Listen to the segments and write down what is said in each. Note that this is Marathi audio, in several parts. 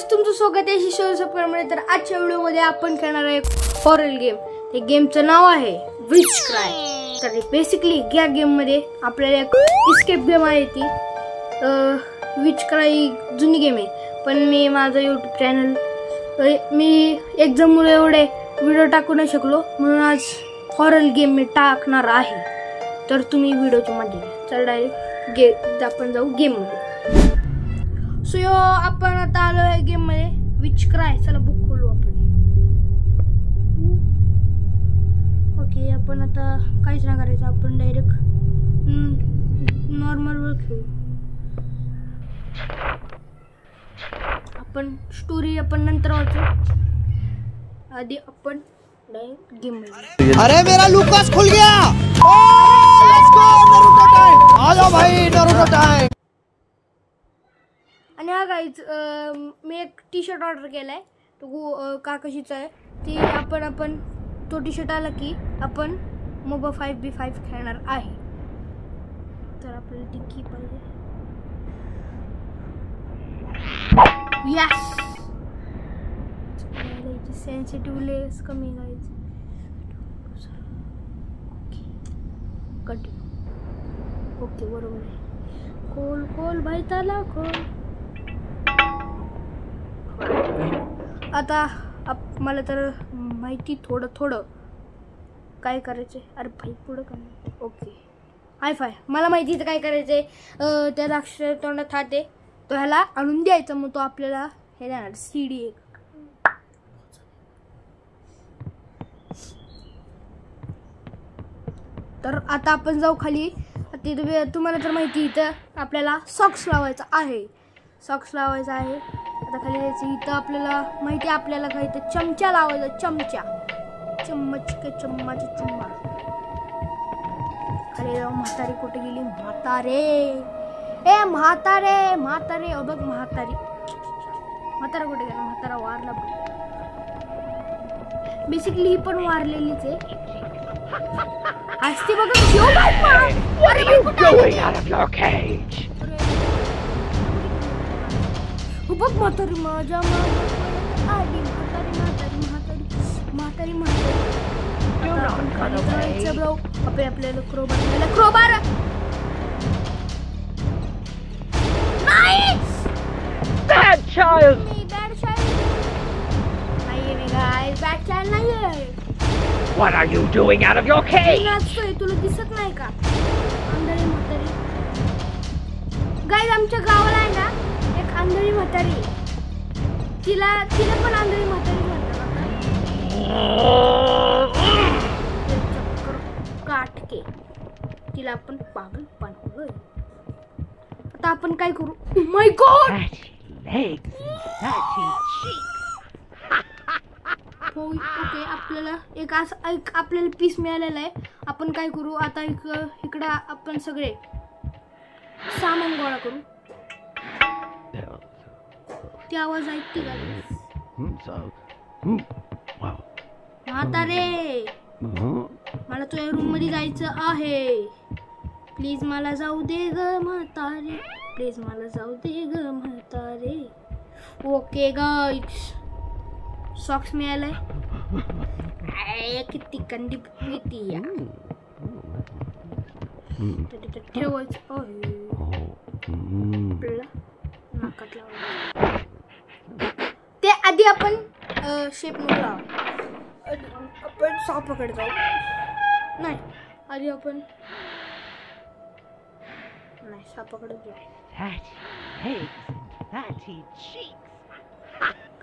गाइस, तुमचं स्वागत आहे शिशोर सफरमध्ये। तर आजच्या व्हिडिओमध्ये आपण खेळणार आहे हॉरर गेम। ते गेमचं नाव आहे विच क्राय। तर बेसिकली या गेम मध्ये आपल्याला एक एस्केप गेम आहे ती विच क्राय जुनी गेम आहे, पण मी माझं YouTube चॅनल मी एक्झाम मुळे एवढे व्हिडिओ टाकू नाही शकलो, म्हणून आज हॉरर गेम मी टाकणार आहे। तर तुम्ही व्हिडिओच्या मध्ये चल डायरेक्ट आपण जाऊ गेम मध्ये। सो आपण आता आलो आहे गेम मध्ये विच क्राय। चला बुक खोलू आपण। ओके, आपण आता काहीच नाही करायचं, आपण डायरेक्ट नॉर्मल वर खेळू। आपण स्टोरी आपण नंतर वाचू, आधी आपण डायरेक्ट गेम मध्ये। अरे मेरा लूकास खुल गया। Let's go Naruto time. आ जाओ भाई नारुतो टाइम। आणि हा गाईज मी एक टी शर्ट ऑर्डर केलाय, तो काकाशीचा आहे। ती आपण तो टी शर्ट आला की आपण मोबा 5v5 खेळणार आहे। तर आपल्याला ती की पाहिजे। यस, याची सेन्सिटिव्हनेस कमी गाईज। कंटिन्यू। ओके, बरोबर आहे। खोल खोल भाई ताला खोल। आता मला तर माहिती थोडं काय करायचंय। अरे भाई पुढं का नाही। ओके, हाय फाय मला माहिती तर काय करायचंय। त्या राक्षस तोंडात हात आहे, तो ह्याला आणून द्यायचा, मग तो आपल्याला हे देणार सीडी एक। तर आता आपण जाऊ खाली। तिथे तुम्हाला तर माहिती इथं आपल्याला सॉक्स लावायचा आहे। आता खाली जायचं। इथं आपल्याला माहिती आहे, आपल्याला काय इथं चमचा लावायचा। चमचा चम्मच के चम्माची चम्मा। खाली जाऊ। म्हातारी कुठे गेली? म्हातारे ए म्हातारे बघ म्हातारा कुठे गेला? म्हातारा वारला बघ। बेसिकली ही पण वारलेलीच आहे। असते बघ। बघ म्हातारी माझ्या आली। म्हातारी आपल्याला क्रोबार नाही। बॅड चाइल्ड नाहीये। What are you doing out of your cage? तुला दिसत नाही का? आंधळी म्हातारी गाईज, आमच्या गावाला आहे ना एक आंधळी म्हातारी। तिला पण आंधळी म्हातारी म्हणतात। काटके तिला आपण पागल बनवलं। आता आपण काय करू? Oh my God! ओके, आपल्याला एक आपल्याला पीस मिळालेला आहे। आपण काय करू आता? इकडं आपण सगळे सामान गोळा करू। ती आवाज ऐकते का? म्हातारे मला तुझ्या रूम मध्ये जायचं आहे। प्लीज मला जाऊ दे ग म्हातारे, प्लीज मला जाऊ दे ग म्हातारे। ओके गाईज, सॉक्स मिळालाय। किती कंदी किती या ठेवायचं नाकात लावलं। ते आधी आपण शेप मध्ये आपण सापाकडे जाऊ। नाही, आधी आपण नाही सापाकडे जाऊ।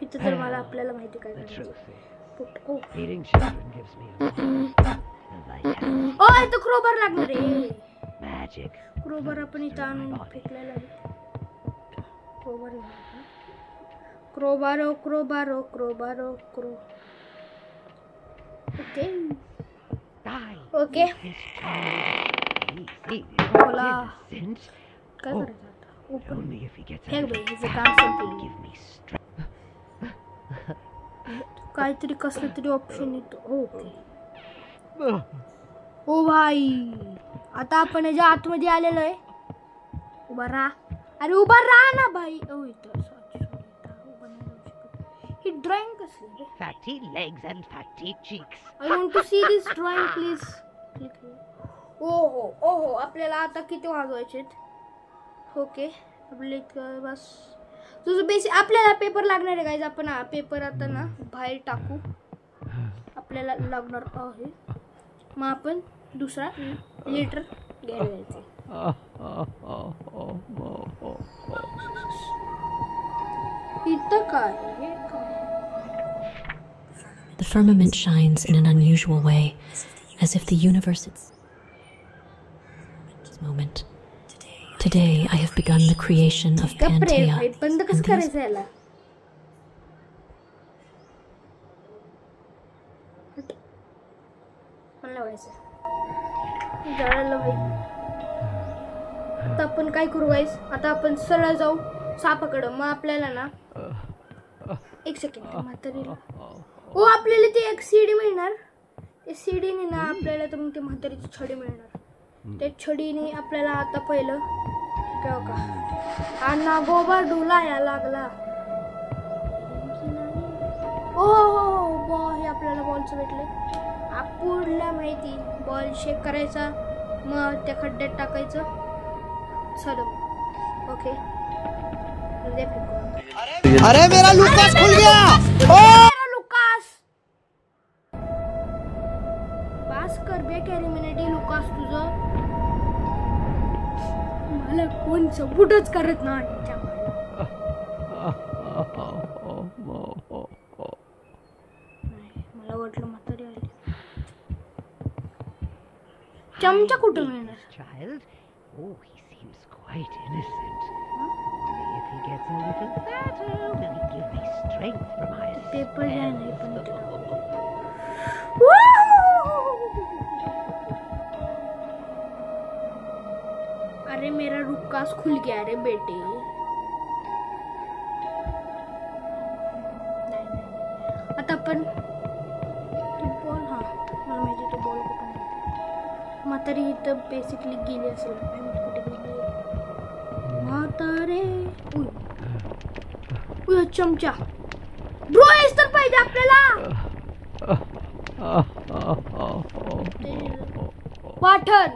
इथं तर मला आपल्याला माहिती काय करायचं। इथं क्रोबार लागणार आहे। क्रोबार आपण इथं आणून फेकलेला आहे। क्रोबारो। ओके बोला काय करायचं आता? ओपन फेक बाई, हिचं काम संपलं। काहीतरी कसलं तरी ऑप्शन येतो। ओके ओ भाई, आता आपण याच्या आतमध्ये आलेलो आहे। उभा राहा, अरे उभा राहा ना भाई। इथं ही ड्रॉइंग कसली रे? Fatty legs and fatty cheeks. I want to see this drawing, please. ओहो आपल्याला आता किती वाजवायचे? ओके आपले बस तुझं बेसिक आपल्याला पेपर लागणार आहे गाईज. आपण हा पेपर आता ना बाहेर टाकू. आपल्याला लागणार आहे मग आपण दुसरा लेटर घ्यायला जायचं. इथं काय हे काय? The firmament shines in an unusual way, as if the universe is moment. Today I have begun the creation of Pantea. बंद कसं करायचं याला? मला व्हायचं जळालं भाई. आता आपण काय करू गाईस? आता आपण सरळ जाऊ सापाकडं. मग आपल्याला ना एक सेकंड म्हातारीला ओ आपल्याला ते एक सीडी मिळणार. ते सीडीने ना आपल्याला तर मग ते म्हातारीची छडी मिळणार. त्या छडीने आपल्याला आता पहिलं काय का हा नागोबा डुलाया लागला. ओ बॉल हे आपल्याला बॉलचं भेटले. पुढल्या माहिती बॉल शेक करायचा मग त्या खड्ड्यात टाकायचं. चलो ओके अरे मेरा लुकास खुल गया. मेरा लुकास बास कर बे कॅरिमिनेटी लुकास तुझं मला कोण सपोर्टच करत नाही. मला वाटलं म्हातारी आली. चमचा कुठं मिळणार? Child? Oh, he seems quite innocent. If he gets a little fatter, will he give me strength for my paper spells? नाही पण अरे मेरा रुक्कास खुल गया रे बेटे. आता आपण बॉल हा मला माहिती तो बॉल कुठे म्हातारी इथं बेसिकली गेली असेल. कुठे गेली म्हातारे? उय चमचा ब्रो हेच तर पाहिजे आपल्याला. वाठण